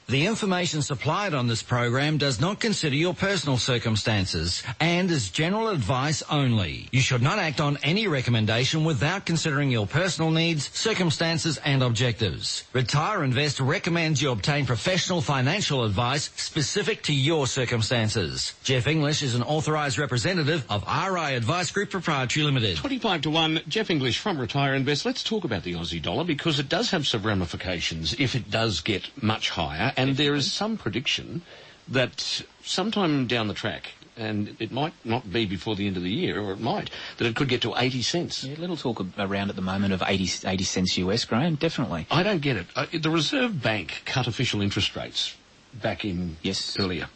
The information supplied on this program does not consider your personal circumstances and is general advice only. You should not act on any recommendation without considering your personal needs, circumstances and objectives. Retire Invest recommends you obtain professional financial advice specific to your circumstances. Jeff English is an authorised representative of RI Advice Group Proprietary Limited. 25 to 1, Jeff English from Retire Invest. Let's talk about the Aussie dollar because it does have some ramifications if it does get much higher. And there is some prediction that sometime down the track, and it might not be before the end of the year, or it might, that it could get to 80 cents. Yeah, little talk around at the moment of 80 cents US, Graham, definitely. I don't get it. The Reserve Bank cut official interest rates back in earlier,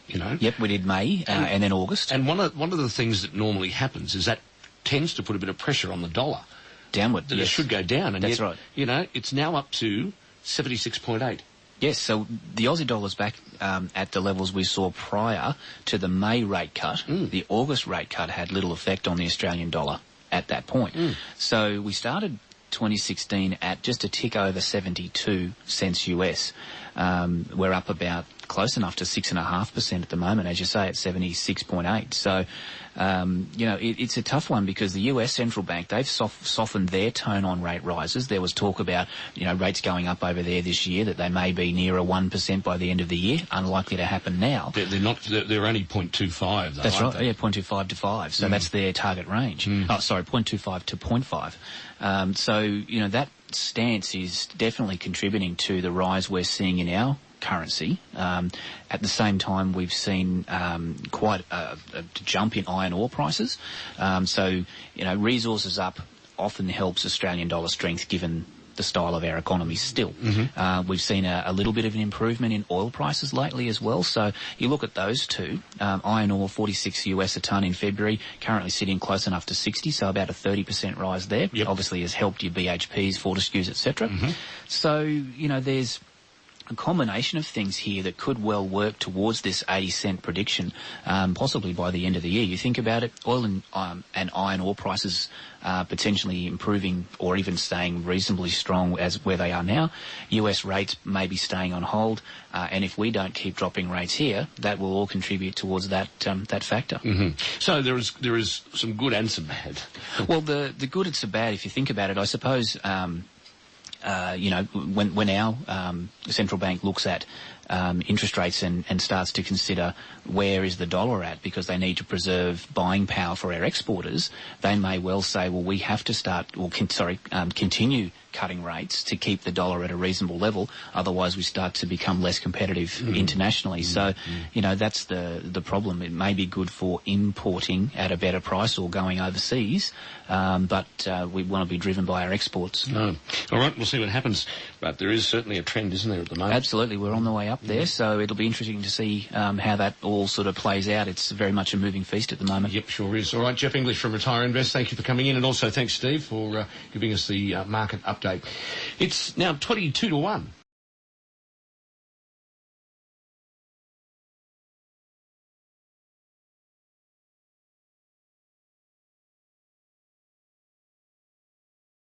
you know. Yep, we did May and then August. And one of the things that normally happens is that tends to put a bit of pressure on the dollar. Downward, that it should go down. And that's yet, right. You know, it's now up to 76.8. Yes, so the Aussie dollar's back at the levels we saw prior to the May rate cut. The August rate cut had little effect on the Australian dollar at that point. So we started 2016 at just a tick over 72 cents US. We're up about close enough to 6.5% at the moment, as you say, at 76.8. So, you know, it's a tough one because the US central bank, they've softened their tone on rate rises. There was talk about, you know, rates going up over there this year, that they may be nearer 1% by the end of the yeyear. Unlikely to happen now. They're not. They're only 0.25 though. That's right. Yeah, 0.25 to 5. So that's their target range. Oh, sorry, 0.25 to 0.5. So, you know, that stance is definitely contributing to the rise we're seeing in our currency. At the same time, we've seen quite a jump in iron ore prices. So, you know, resources up often helps Australian dollar strength given the style of our economy still. We've seen a little bit of an improvement in oil prices lately as well. So you look at those two, iron ore 46 US a tonne in February, currently sitting close enough to 60, so about a 30% rise there. Obviously has helped your BHPs, Fortescues, etc. So, you know, there's a combination of things here that could well work towards this 80-cent prediction, possibly by the end of the year. You think about it, oil and iron ore prices potentially improving or even staying reasonably strong as where they are now. US rates may be staying on hold, and if we don't keep dropping rates here, that will all contribute towards that factor. So there is some good and some bad. Well, the good and some bad, if you think about it, I suppose. You know, when our central bank looks at interest rates and starts to consider where is the dollar at because they need to preserve buying power for our exporters, they may well say, well, we have to start, or continue cutting rates to keep the dollar at a reasonable level. Otherwise, we start to become less competitive internationally. So, you know, that's the problem. It may be good for importing at a better price or going overseas, but we want to be driven by our exports. All right, we'll see what happens. But there is certainly a trend, isn't there, at the moment? Absolutely. We're on the way up there, so it'll be interesting to see how that all sort of plays out. It's very much a moving feast at the moment. Yep, sure is. All right, Jeff English from Retire Invest, thank you for coming in, and also thanks, Steve, for giving us the market update. It's now 22 to 1.